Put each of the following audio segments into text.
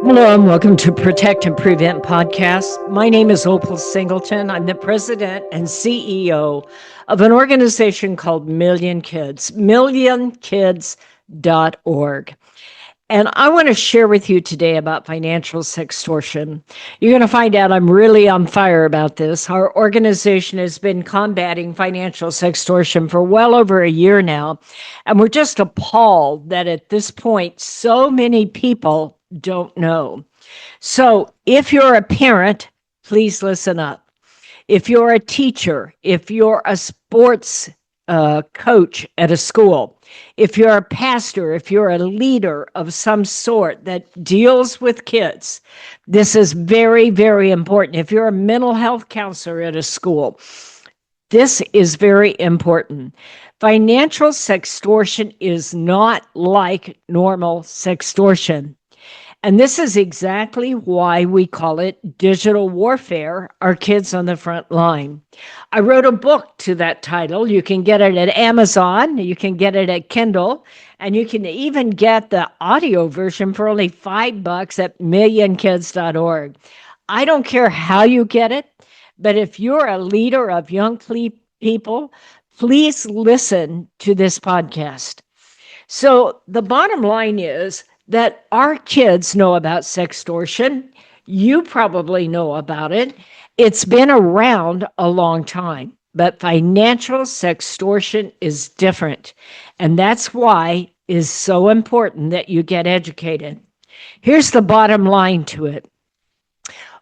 Hello and welcome to Protect and Prevent podcast. My name is Opal Singleton. I'm the president and CEO of an organization called Million Kids, millionkids.org. And I want to share with you today about financial sextortion. You're going to find out I'm really on fire about this. Our organization has been combating financial sextortion for well over a year now. And we're just appalled that at this point, so many people don't know. So if you're a parent, please listen up. If you're a teacher, if you're a sports coach at a school, if you're a pastor, if you're a leader of some sort that deals with kids, this is very, very important. If you're a mental health counselor at a school, this is very important. Financial sextortion is not like normal sextortion. And this is exactly why we call it digital warfare, our kids on the front line. I wrote a book to that title. You can get it at Amazon, you can get it at Kindle, and you can even get the audio version for only $5 at millionkids.org. I don't care how you get it, but if you're a leader of young people, please listen to this podcast. So the bottom line is that our kids know about sextortion. You probably know about it. It's been around a long time, but financial sextortion is different. And that's why it is so important that you get educated. Here's the bottom line to it.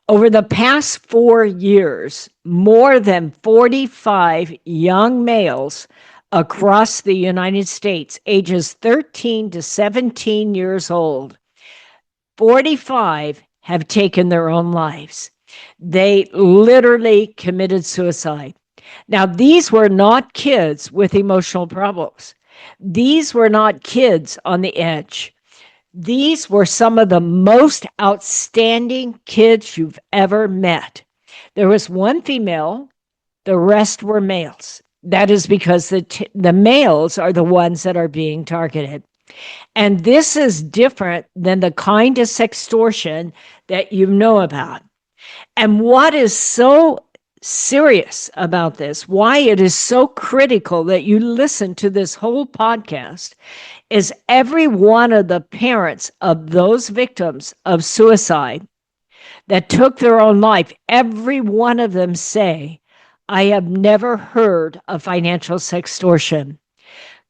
Over the past 4 years, more than 45 young males across the United States, ages 13 to 17 years old, 45 have taken their own lives. They literally committed suicide. Now, these were not kids with emotional problems. These were not kids on the edge. These were some of the most outstanding kids you've ever met. There was one female, the rest were males. That is because the males are the ones that are being targeted. And this is different than the kind of sextortion that you know about. And what is so serious about this, why it is so critical that you listen to this whole podcast, is every one of the parents of those victims of suicide that took their own life, every one of them say, I have never heard of financial sextortion.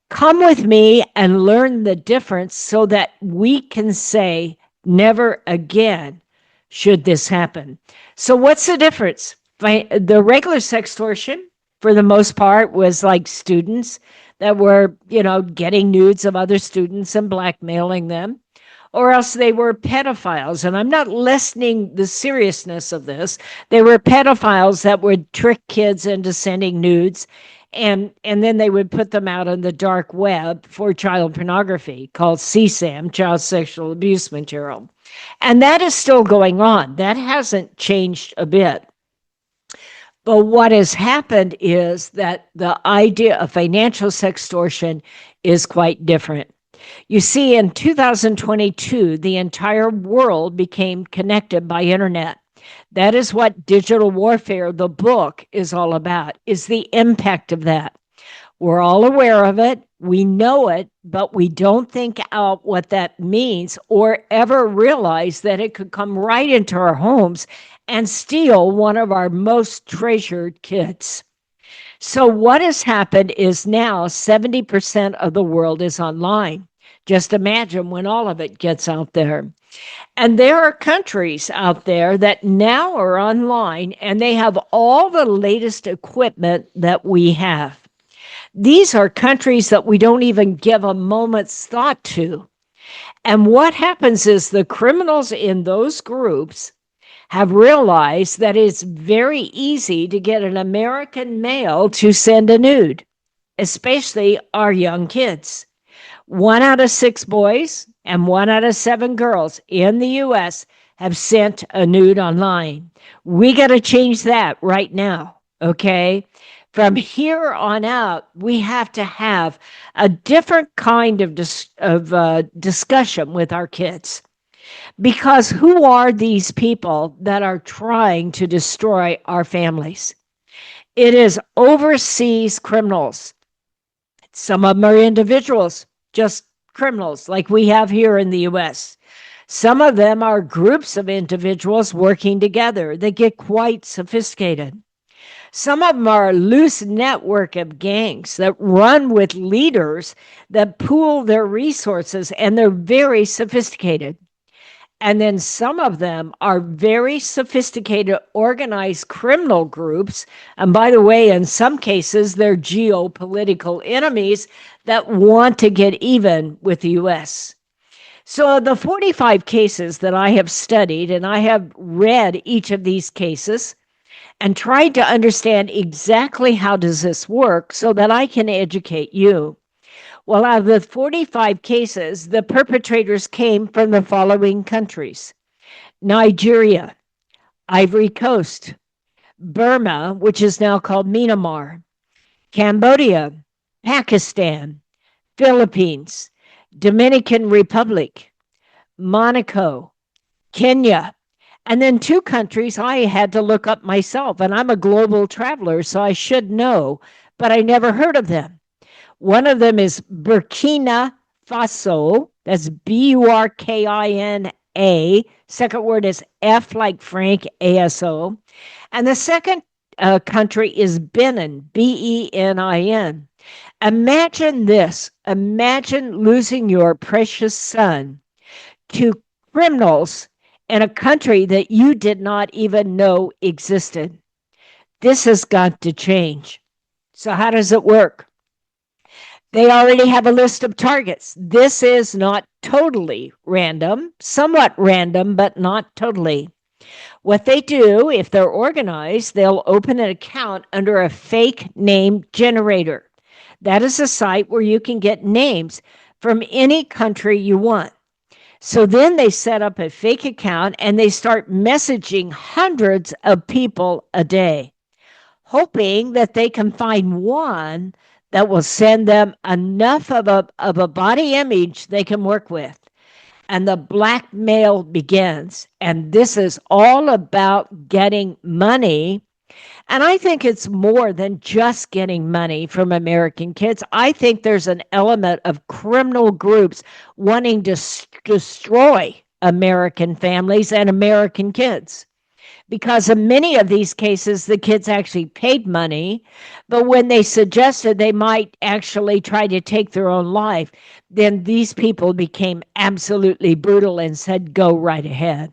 Come with me and learn the difference so that we can say, never again should this happen. So what's the difference? The regular sextortion, for the most part, was like students that were, getting nudes of other students and blackmailing them, or else they were pedophiles. And I'm not lessening the seriousness of this. They were pedophiles that would trick kids into sending nudes, and then they would put them out on the dark web for child pornography called CSAM, child sexual abuse material. And that is still going on. That hasn't changed a bit. But what has happened is that the idea of financial sextortion is quite different. You see, in 2022, the entire world became connected by internet. That is what digital warfare, the book, is all about, is the impact of that. We're all aware of it. We know it, but we don't think out what that means or ever realize that it could come right into our homes and steal one of our most treasured kids. So what has happened is now 70% of the world is online. Just imagine when all of it gets out there. And there are countries out there that now are online and they have all the latest equipment that we have. These are countries that we don't even give a moment's thought to. And what happens is the criminals in those groups have realized that it's very easy to get an American male to send a nude, especially our young kids. 1 out of 6 boys and 1 out of 7 girls in the U.S. have sent a nude online. We got to change that right now, okay? From here on out, we have to have a different kind of discussion with our kids. Because who are these people that are trying to destroy our families? It is overseas criminals. Some of them are individuals, just criminals like we have here in the US. Some of them are groups of individuals working together. They get quite sophisticated. Some of them are a loose network of gangs that run with leaders that pool their resources, and they're very sophisticated. And then some of them are very sophisticated, organized criminal groups. And by the way, in some cases, they're geopolitical enemies that want to get even with the US. So the 45 cases that I have studied, and I have read each of these cases and tried to understand exactly how does this work so that I can educate you. Well, out of the 45 cases, the perpetrators came from the following countries: Nigeria, Ivory Coast, Burma, which is now called Myanmar, Cambodia, Pakistan, Philippines, Dominican Republic, Monaco, Kenya, and then two countries I had to look up myself. And I'm a global traveler, so I should know, but I never heard of them. One of them is Burkina Faso. That's Burkina. Second word is F like Frank, ASO. And the second country is Benin, Benin. Imagine this. Imagine losing your precious son to criminals in a country that you did not even know existed. This has got to change. So how does it work? They already have a list of targets. This is not totally random, somewhat random, but not totally. What they do, if they're organized, they'll open an account under a fake name generator. That is a site where you can get names from any country you want. So then they set up a fake account and they start messaging hundreds of people a day, hoping that they can find one that will send them enough of a body image they can work with. And the blackmail begins. And this is all about getting money. And I think it's more than just getting money from American kids. I think there's an element of criminal groups wanting to destroy American families and American kids. Because in many of these cases, the kids actually paid money, but when they suggested they might actually try to take their own life, then these people became absolutely brutal and said, go right ahead.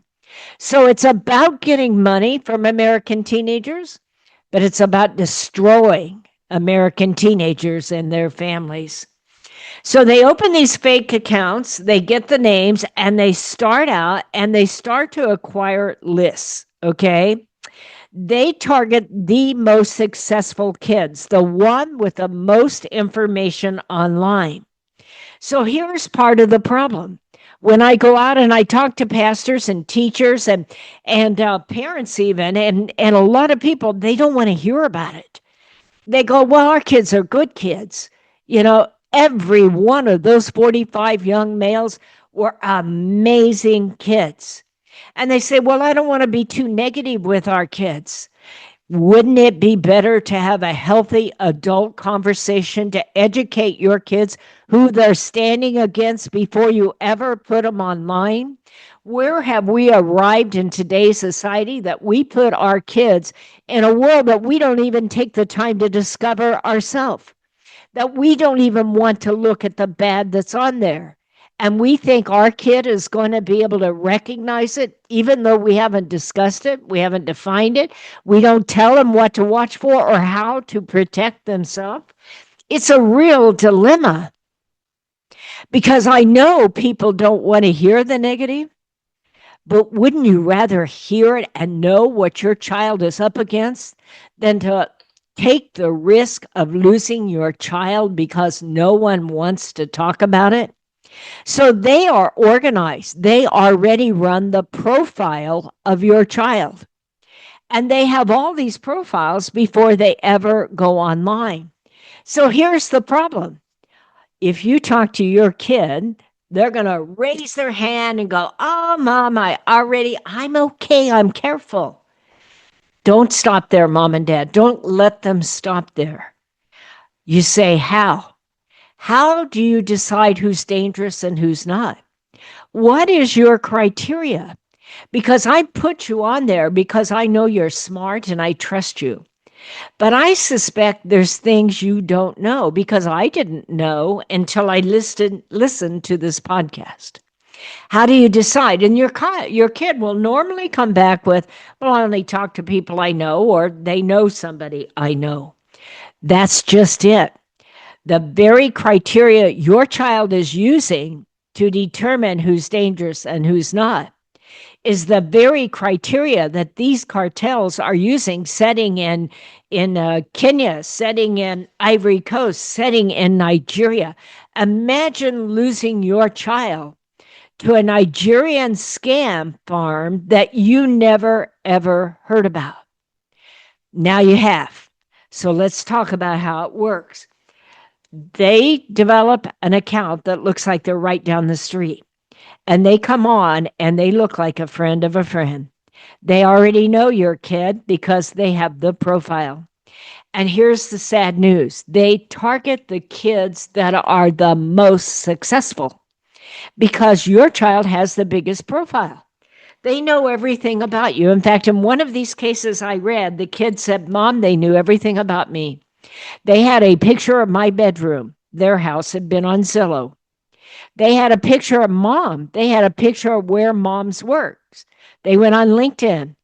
So it's about getting money from American teenagers, but it's about destroying American teenagers and their families. So they open these fake accounts, they get the names, and they start out and they start to acquire lists. Okay. They target the most successful kids, the one with the most information online. So here's part of the problem. When I go out and I talk to pastors and teachers and parents even, and a lot of people, they don't want to hear about it. They go, well, our kids are good kids. You know, every one of those 45 young males were amazing kids. And they say, well, I don't want to be too negative with our kids. Wouldn't it be better to have a healthy adult conversation to educate your kids who they're standing against before you ever put them online? Where have we arrived in today's society that we put our kids in a world that we don't even take the time to discover ourselves, that we don't even want to look at the bad that's on there? And we think our kid is going to be able to recognize it, even though we haven't discussed it, we haven't defined it, we don't tell them what to watch for or how to protect themselves. It's a real dilemma, because I know people don't want to hear the negative, but wouldn't you rather hear it and know what your child is up against than to take the risk of losing your child because no one wants to talk about it? So they are organized. They already run the profile of your child. And they have all these profiles before they ever go online. So here's the problem. If you talk to your kid, They're going to raise their hand and go, "Oh, mom, I'm okay. I'm careful." Don't stop there, mom and dad. Don't let them stop there. You say, how? How do you decide who's dangerous and who's not? What is your criteria? Because I put you on there because I know you're smart and I trust you. But I suspect there's things you don't know because I didn't know until I listened to this podcast. How do you decide? And your kid will normally come back with, "Well, I only talk to people I know," or "They know somebody I know." That's just it. The very criteria your child is using to determine who's dangerous and who's not is the very criteria that these cartels are using, setting in Kenya, setting in Ivory Coast, setting in Nigeria. Imagine losing your child to a Nigerian scam farm that you never, ever heard about. Now you have. So let's talk about how it works. They develop an account that looks like they're right down the street, and they come on and they look like a friend of a friend. They already know your kid because they have the profile. And here's the sad news. They target the kids that are the most successful because your child has the biggest profile. They know everything about you. In fact, in one of these cases I read, the kid said, "Mom, they knew everything about me. They had a picture of my bedroom. Their house had been on Zillow. They had a picture of mom. They had a picture of where mom's works. They went on LinkedIn.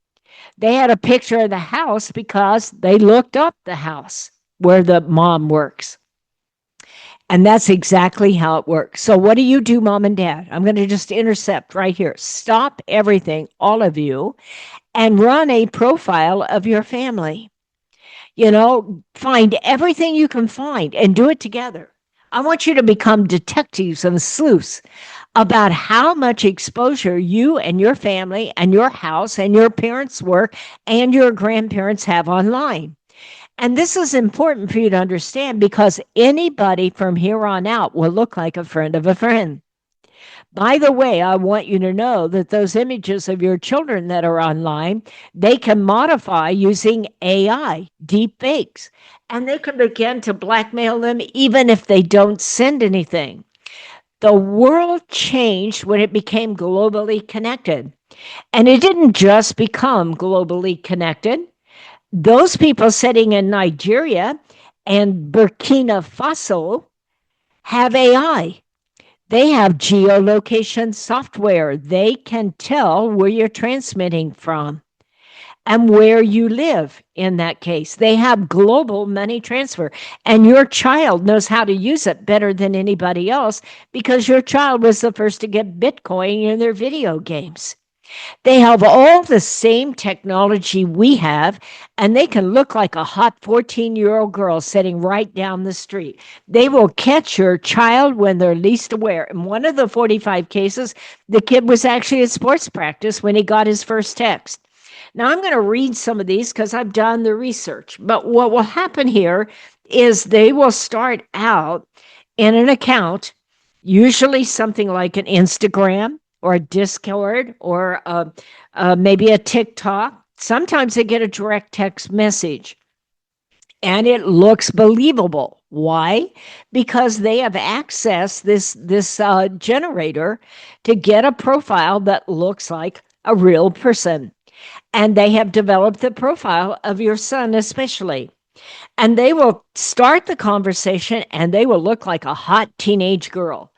They had a picture of the house because they looked up the house where the mom works." And that's exactly how it works. So what do you do, mom and dad? I'm going to just intercept right here. Stop everything, all of you, and run a profile of your family. Find everything you can find and do it together. I want you to become detectives and sleuths about how much exposure you and your family and your house and your parents' work and your grandparents have online. And this is important for you to understand because anybody from here on out will look like a friend of a friend. By the way, I want you to know that those images of your children that are online, they can modify using AI, deep fakes, and they can begin to blackmail them even if they don't send anything. The world changed when it became globally connected. And it didn't just become globally connected. Those people sitting in Nigeria and Burkina Faso have AI. They have geolocation software. They can tell where you're transmitting from and where you live in that case. They have global money transfer. And your child knows how to use it better than anybody else because your child was the first to get Bitcoin in their video games. They have all the same technology we have, and they can look like a hot 14-year-old girl sitting right down the street. They will catch your child when they're least aware. In one of the 45 cases, the kid was actually at sports practice when he got his first text. Now, I'm going to read some of these because I've done the research. But what will happen here is they will start out in an account, usually something like an Instagram or a Discord or maybe a TikTok. Sometimes they get a direct text message and it looks believable. Why? Because they have accessed this generator to get a profile that looks like a real person. And they have developed the profile of your son especially. And they will start the conversation and they will look like a hot teenage girl.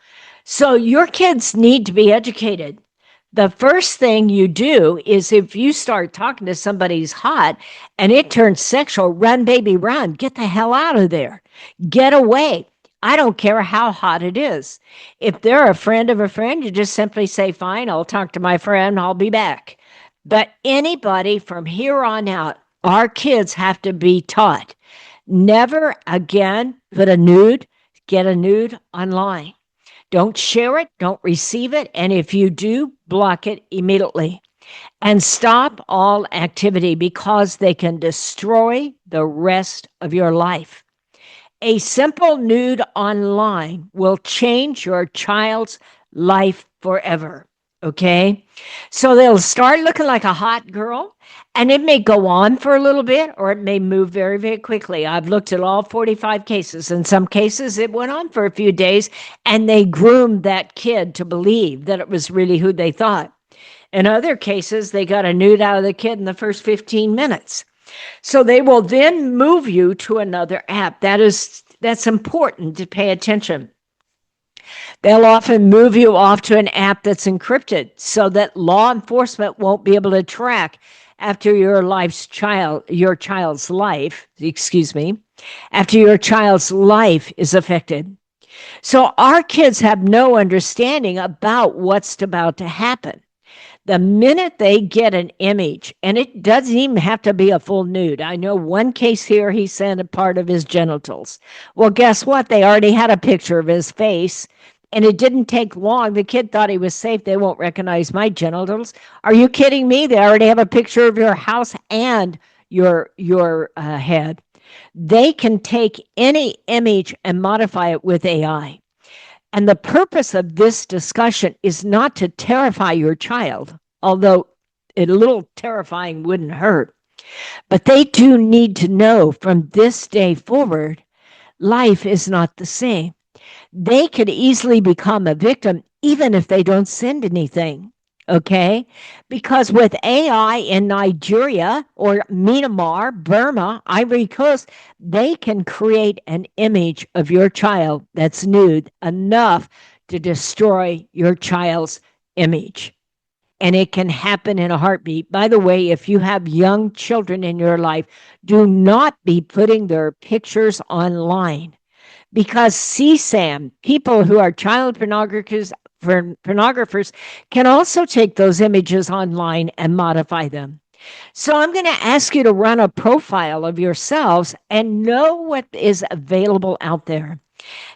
So your kids need to be educated. The first thing you do is if you start talking to somebody who's hot and it turns sexual, run, baby, run. Get the hell out of there. Get away. I don't care how hot it is. If they're a friend of a friend, you just simply say, "Fine, I'll talk to my friend. I'll be back." But anybody from here on out, our kids have to be taught. Never again get a nude online. Don't share it, don't receive it, and if you do, block it immediately. And stop all activity because they can destroy the rest of your life. A simple nude online will change your child's life forever. Okay. So they'll start looking like a hot girl, and it may go on for a little bit or it may move very, very quickly. I've looked at all 45 cases. In some cases, it went on for a few days and they groomed that kid to believe that it was really who they thought. In other cases, they got a nude out of the kid in the first 15 minutes. So they will then move you to another app. That's important to pay attention. They'll often move you off to an app that's encrypted so that law enforcement won't be able to track after your child's life, after your child's life is affected. So our kids have no understanding about what's about to happen. The minute they get an image, and it doesn't even have to be a full nude. I know one case here, he sent a part of his genitals. Well, guess what? They already had a picture of his face, and it didn't take long. The kid thought he was safe. They won't recognize my genitals. Are you kidding me? They already have a picture of your house and your head. They can take any image and modify it with AI. And the purpose of this discussion is not to terrify your child, although a little terrifying wouldn't hurt. But they do need to know from this day forward, life is not the same. They could easily become a victim even if they don't send anything. Okay, because with AI in Nigeria or Myanmar, Burma, Ivory Coast, they can create an image of your child that's nude enough to destroy your child's image. And it can happen in a heartbeat. By the way, if you have young children in your life, do not be putting their pictures online, because CSAM, people who are child pornographers, can also take those images online and modify them. So I'm going to ask you to run a profile of yourselves and know what is available out there.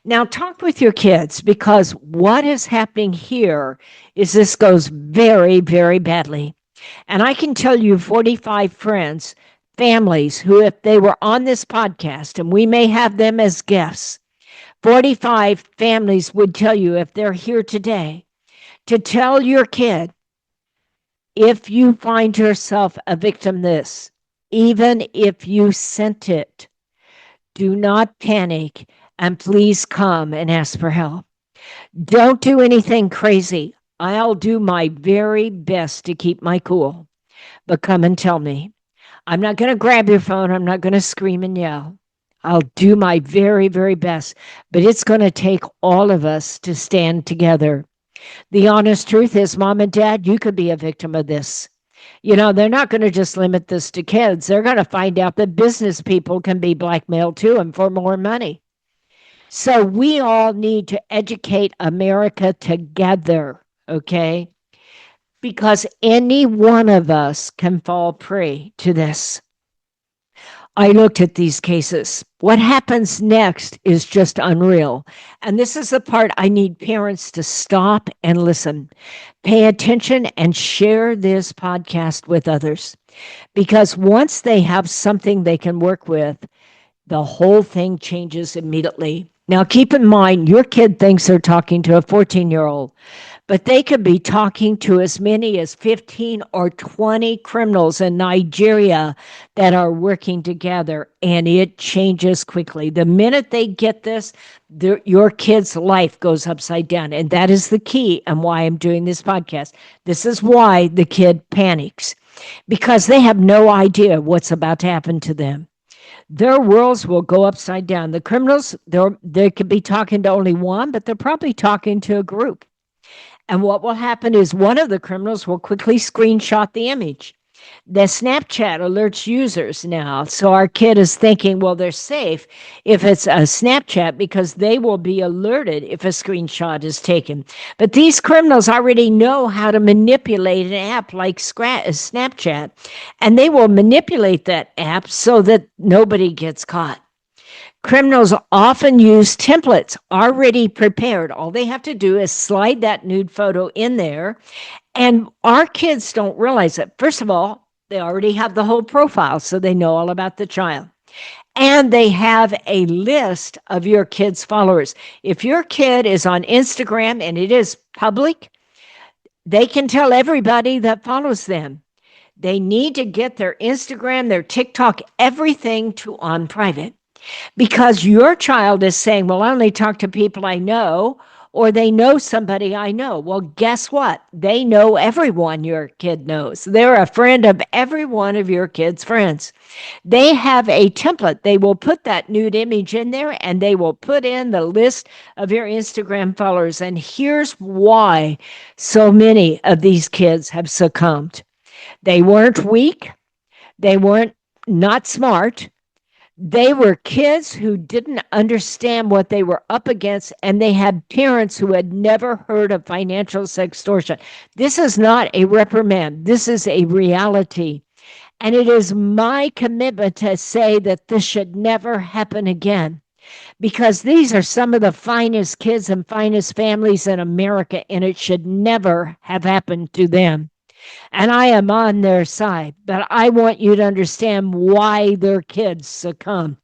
Now, talk with your kids, because what is happening here is this goes very, very badly. And I can tell you 45 friends, families who, if they were on this podcast, and we may have them as guests, 45 families would tell you, if they're here today, to tell your kid, if you find yourself a victim this, even if you sent it, do not panic and please come and ask for help. Don't do anything crazy. I'll do my very best to keep my cool, but come and tell me. I'm not going to grab your phone. I'm not going to scream and yell. I'll do my very, very best, but it's going to take all of us to stand together. The honest truth is, Mom and Dad, you could be a victim of this. You know, they're not going to just limit this to kids. They're going to find out that business people can be blackmailed too, and for more money. So we all need to educate America together, okay? Because any one of us can fall prey to this. I looked at these cases. What happens next is just unreal. And this is the part I need parents to stop and listen. Pay attention and share this podcast with others. Because once they have something they can work with, the whole thing changes immediately. Now, keep in mind, your kid thinks they're talking to a 14-year-old, but they could be talking to as many as 15 or 20 criminals in Nigeria that are working together, and it changes quickly. The minute they get this, your kid's life goes upside down, and that is the key and why I'm doing this podcast. This is why the kid panics, because they have no idea what's about to happen to them. Their worlds will go upside down. The criminals, they could be talking to only one, but they're probably talking to a group. And what will happen is one of the criminals will quickly screenshot the image. The Snapchat alerts users now. So our kid is thinking, well, they're safe if it's a Snapchat, because they will be alerted if a screenshot is taken. But these criminals already know how to manipulate an app like Snapchat, and they will manipulate that app so that nobody gets caught. Criminals often use templates already prepared. All they have to do is slide that nude photo in there. And our kids don't realize it. First of all, they already have the whole profile, so they know all about the child. And they have a list of your kids' followers. If your kid is on Instagram and it is public, they can tell everybody that follows them. They need to get their Instagram, their TikTok, everything to on private, because your child is saying, well, I only talk to people I know, or they know somebody I know. Well, guess what? They know everyone your kid knows. They're a friend of every one of your kid's friends. They have a template. They will put that nude image in there and they will put in the list of your Instagram followers. And here's why so many of these kids have succumbed. They weren't weak. They weren't not smart. They were kids who didn't understand what they were up against, and they had parents who had never heard of financial sextortion. This is not a reprimand. This is a reality. And it is my commitment to say that this should never happen again, because these are some of the finest kids and finest families in America, and it should never have happened to them. And I am on their side, but I want you to understand why their kids succumb,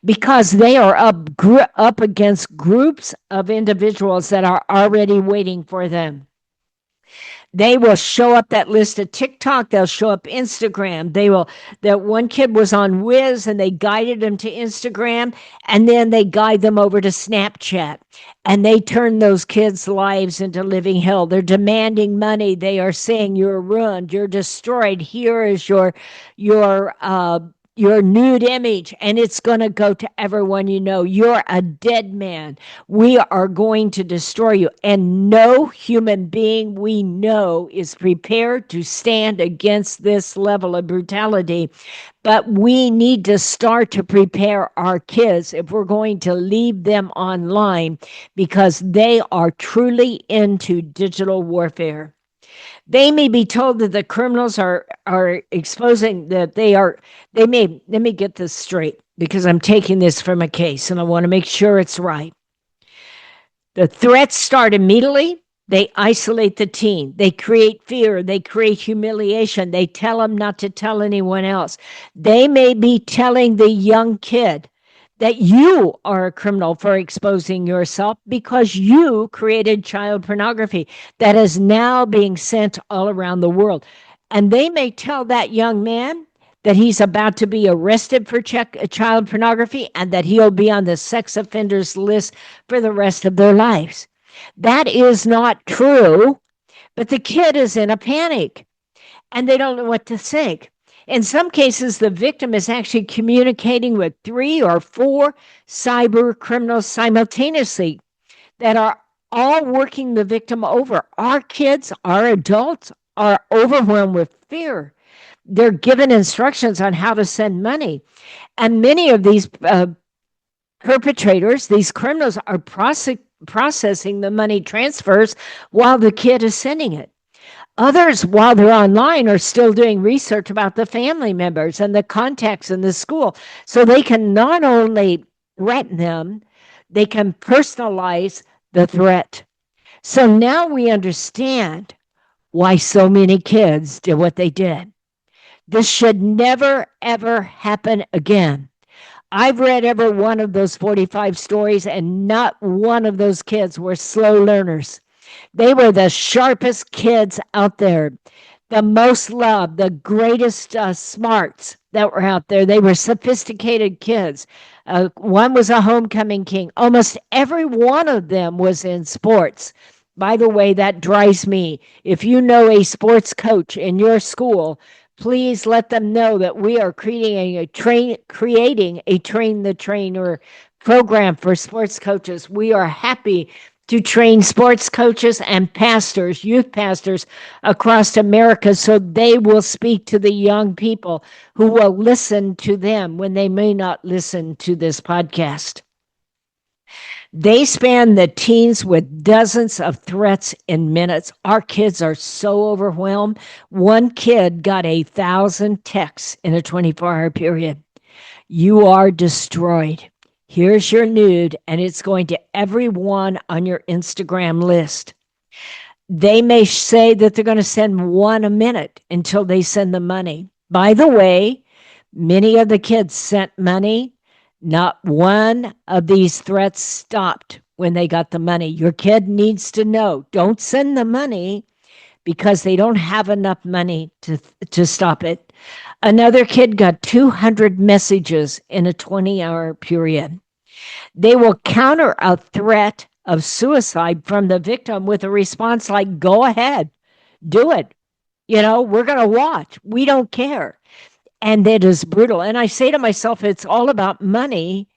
because they are up against groups of individuals that are already waiting for them. They will show up that list of TikTok. They'll show up Instagram. That one kid was on Wiz and they guided him to Instagram, and then they guide them over to Snapchat, and they turn those kids' lives into living hell. They're demanding money. They are saying you're ruined, you're destroyed. Here is your nude image, and it's going to go to everyone you know. You're a dead man. We are going to destroy you. And no human being we know is prepared to stand against this level of brutality. But we need to start to prepare our kids if we're going to leave them online, because they are truly into digital warfare. They may be told that the criminals are exposing that they may, let me get this straight, because I'm taking this from a case and I want to make sure it's right. The threats start immediately. They isolate the teen. They create fear. They create humiliation. They tell them not to tell anyone else. They may be telling the young kid that you are a criminal for exposing yourself because you created child pornography that is now being sent all around the world. And they may tell that young man that he's about to be arrested for child pornography and that he'll be on the sex offenders list for the rest of their lives. That is not true, but the kid is in a panic and they don't know what to think. In some cases, the victim is actually communicating with 3 or 4 cyber criminals simultaneously that are all working the victim over. Our kids, our adults are overwhelmed with fear. They're given instructions on how to send money. And many of these perpetrators, these criminals, are processing the money transfers while the kid is sending it. Others, while they're online, are still doing research about the family members and the contacts in the school. So they can not only threaten them, they can personalize the threat. So now we understand why so many kids did what they did. This should never, ever happen again. I've read every one of those 45 stories, and not one of those kids were slow learners. They were the sharpest kids out there, the most loved, the greatest smarts that were out there. They were sophisticated kids. One was a homecoming king. Almost every one of them was in sports. By the way, that drives me. If you know a sports coach in your school, please let them know that we are creating a train the trainer program for sports coaches. We are happy to train sports coaches and pastors, youth pastors across America, so they will speak to the young people who will listen to them when they may not listen to this podcast. They span the teens with dozens of threats in minutes. Our kids are so overwhelmed. One kid got 1,000 texts in a 24-hour period. You are destroyed. Here's your nude, and it's going to everyone on your Instagram list. They may say that they're going to send one a minute until they send the money. By the way, many of the kids sent money Not one of these threats stopped when they got the money. Your kid needs to know, don't send the money because they don't have enough money to stop it. Another kid got 200 messages in a 20-hour period. They will counter a threat of suicide from the victim with a response like, go ahead, do it. We're going to watch. We don't care. And that is brutal. And I say to myself, it's all about money.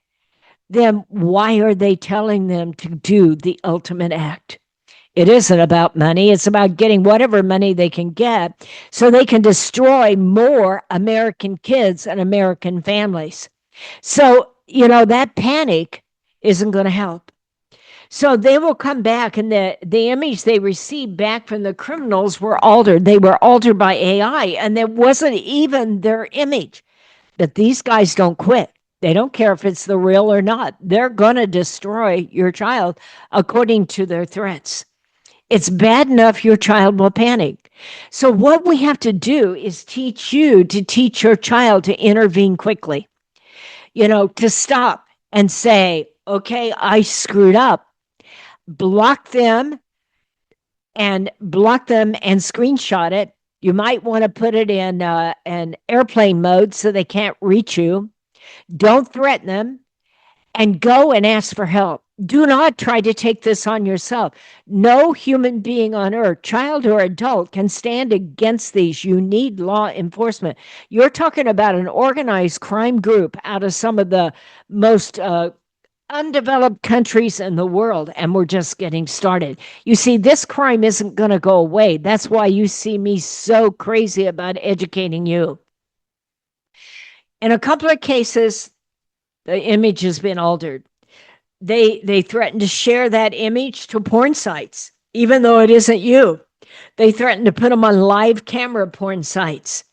Then why are they telling them to do the ultimate act? It isn't about money. It's about getting whatever money they can get so they can destroy more American kids and American families. So, that panic isn't going to help. So they will come back, and the image they received back from the criminals were altered. They were altered by AI, and it wasn't even their image. But these guys don't quit. They don't care if it's the real or not. They're going to destroy your child according to their threats. It's bad enough your child will panic. So what we have to do is teach you to teach your child to intervene quickly, to stop and say, okay, I screwed up. Block them and screenshot it. You might want to put it in an airplane mode so they can't reach you. Don't threaten them, and go and ask for help. Do not try to take this on yourself. No human being on earth, child or adult, can stand against these. You need law enforcement. You're talking about an organized crime group out of some of the most undeveloped countries in the world, and we're just getting started. You see, this crime isn't going to go away. That's why you see me so crazy about educating you. In a couple of cases, the image has been altered. They threaten to share that image to porn sites, even though it isn't you. They threaten to put them on live camera porn sites.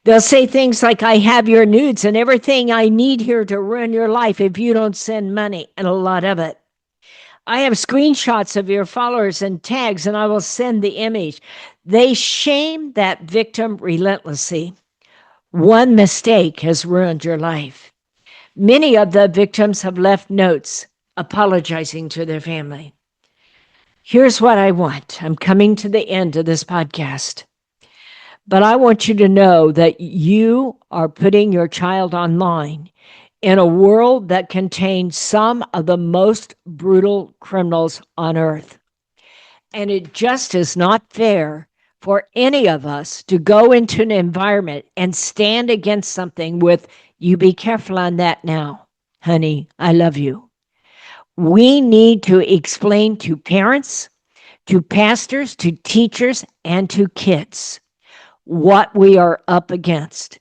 They'll say things like, I have your nudes and everything I need here to ruin your life if you don't send money, and a lot of it. I have screenshots of your followers and tags, and I will send the image. They shame that victim relentlessly. One mistake has ruined your life. Many of the victims have left notes apologizing to their family. Here's what I want. I'm coming to the end of this podcast. But I want you to know that you are putting your child online in a world that contains some of the most brutal criminals on earth. And it just is not fair for any of us to go into an environment and stand against something with, you be careful on that now, honey, I love you. We need to explain to parents, to pastors, to teachers, and to kids what we are up against.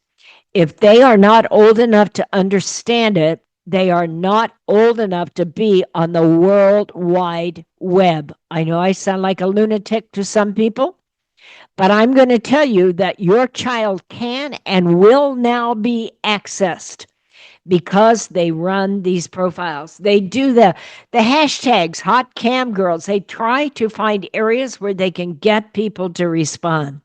If they are not old enough to understand it, they are not old enough to be on the World Wide Web. I know I sound like a lunatic to some people, but I'm going to tell you that your child can and will now be accessed because they run these profiles. They do the hashtags, hot cam girls. They try to find areas where they can get people to respond.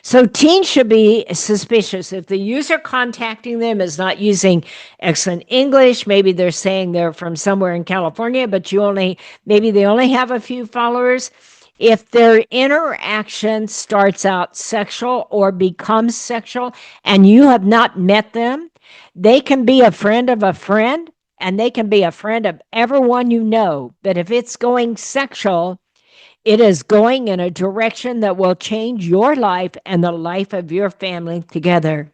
So teens should be suspicious if the user contacting them is not using excellent English. Maybe they're saying they're from somewhere in California, but maybe they only have a few followers. If their interaction starts out sexual or becomes sexual and you have not met them, they can be a friend of a friend and they can be a friend of everyone you know. But if it's going sexual, it is going in a direction that will change your life and the life of your family together.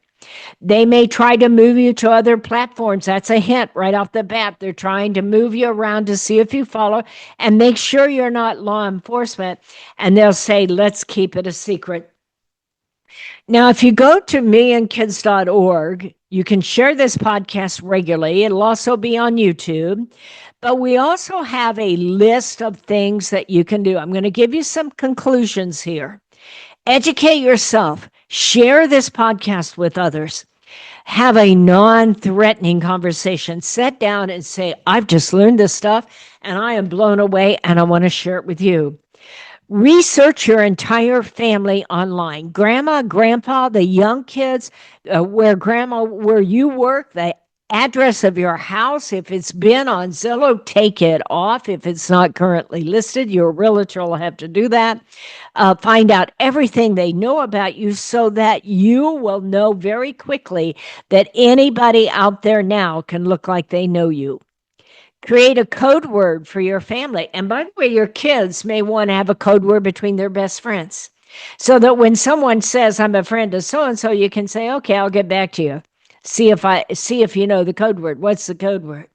They may try to move you to other platforms. That's a hint right off the bat. They're trying to move you around to see if you follow and make sure you're not law enforcement. And they'll say, let's keep it a secret. Now, if you go to millionkids.org, you can share this podcast regularly. It'll also be on YouTube. But we also have a list of things that you can do. I'm going to give you some conclusions here. Educate yourself. Share this podcast with others. Have a non-threatening conversation. Sit down and say, I've just learned this stuff and I am blown away and I want to share it with you. Research your entire family online. Grandma, grandpa, the young kids, where you work, the address of your house. If it's been on Zillow, take it off. If it's not currently listed, your realtor will have to do that. Find out everything they know about you so that you will know very quickly that anybody out there now can look like they know you. Create a code word for your family. And by the way, your kids may want to have a code word between their best friends so that when someone says, I'm a friend of so-and-so, you can say, okay, I'll get back to you. See if you know the code word. What's the code word?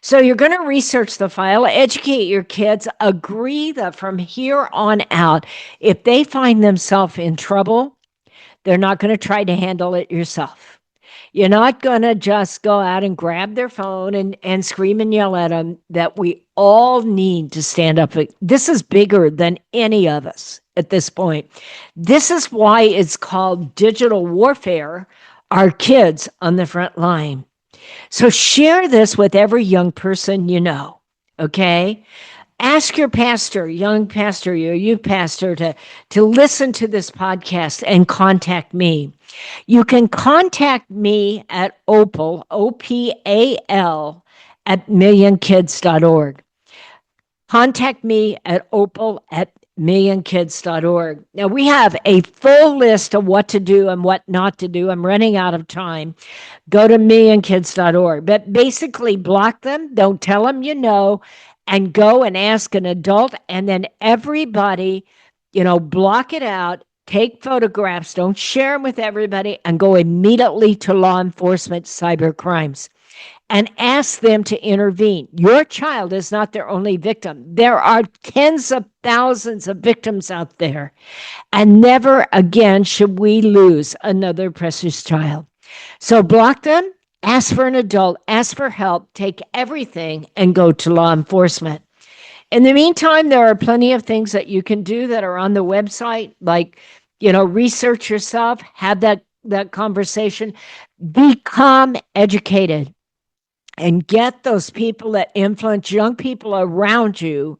So you're going to research the file, educate your kids, agree that from here on out, if they find themselves in trouble, they're not going to try to handle it yourself. You're not going to just go out and grab their phone and scream and yell at them. That we all need to stand up. This is bigger than any of us at this point. This is why it's called digital warfare, our kids on the front line. So share this with every young person you know, okay? Ask your pastor, young pastor, your youth pastor, to listen to this podcast and contact me. You can contact me at Opal, OPAL, at millionkids.org. Contact me at Opal at millionkids.org. Now, we have a full list of what to do and what not to do. I'm running out of time. Go to millionkids.org. But basically, block them. Don't tell them you know. And go and ask an adult. And then everybody, block it out. Take photographs. Don't share them with everybody. And go immediately to law enforcement cyber crimes. And ask them to intervene. Your child is not their only victim. There are tens of thousands of victims out there. And never again should we lose another precious child. So block them, ask for an adult, ask for help, take everything, and go to law enforcement. In the meantime, there are plenty of things that you can do that are on the website, like, research yourself, have that conversation, become educated. And get those people that influence young people around you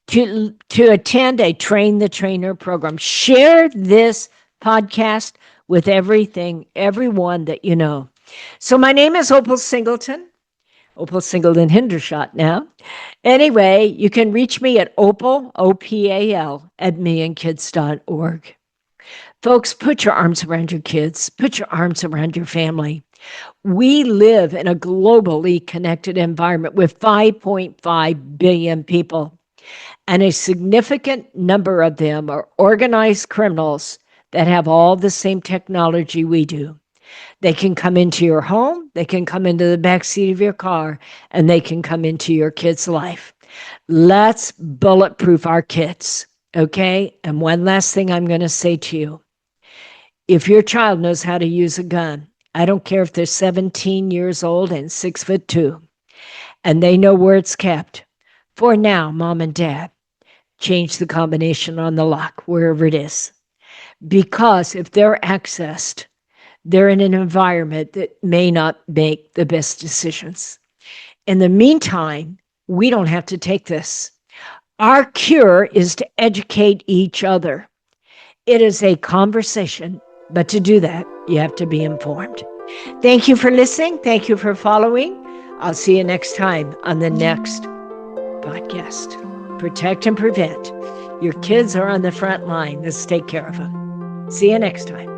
to attend a Train the Trainer program. Share this podcast with everyone that you know. So my name is Opal Singleton Hindershot now. Anyway, you can reach me at Opal, OPAL, at millionkids.org. Folks, put your arms around your kids. Put your arms around your family. We live in a globally connected environment with 5.5 billion people, and a significant number of them are organized criminals that have all the same technology we do. They can come into your home, they can come into the backseat of your car, and they can come into your kid's life. Let's bulletproof our kids, okay? And one last thing I'm going to say to you. If your child knows how to use a gun, I don't care if they're 17 years old and 6'2", and they know where it's kept. For now, mom and dad, change the combination on the lock, wherever it is. Because if they're accessed, they're in an environment that may not make the best decisions. In the meantime, we don't have to take this. Our cure is to educate each other. It is a conversation. But to do that, you have to be informed. Thank you for listening. Thank you for following. I'll see you next time on the next podcast. Protect and prevent. Your kids are on the front line. Let's take care of them. See you next time.